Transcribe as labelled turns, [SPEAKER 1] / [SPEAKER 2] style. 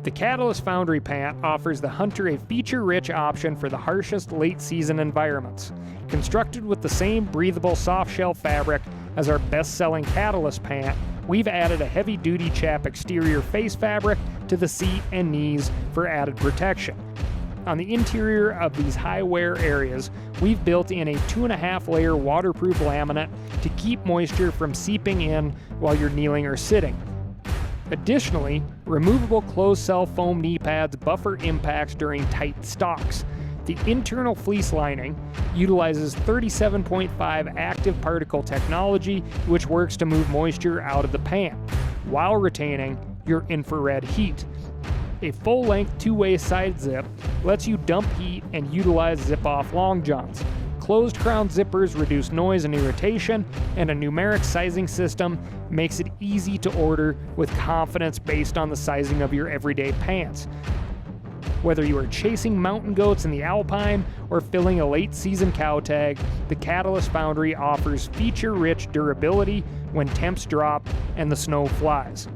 [SPEAKER 1] The Catalyst Foundry Pant offers the hunter a feature-rich option for the harshest late-season environments. Constructed with the same breathable softshell fabric as our best-selling Catalyst Pant, we've added a heavy-duty CHAP exterior face fabric to the seat and knees for added protection. On the interior of these high-wear areas, we've built in a 2.5-layer waterproof laminate to keep moisture from seeping in while you're kneeling or sitting. Additionally, removable closed-cell foam knee pads buffer impacts during tight stalks. The internal fleece lining utilizes 37.5 active particle technology, which works to move moisture out of the pant, while retaining your infrared heat. A full-length two-way side zip lets you dump heat and utilize zip-off long johns. Closed crown zippers reduce noise and irritation, and a numeric sizing system makes it easy to order with confidence based on the sizing of your everyday pants. Whether you are chasing mountain goats in the Alpine or filling a late-season cow tag, the Catalyst Foundry offers feature-rich durability when temps drop and the snow flies.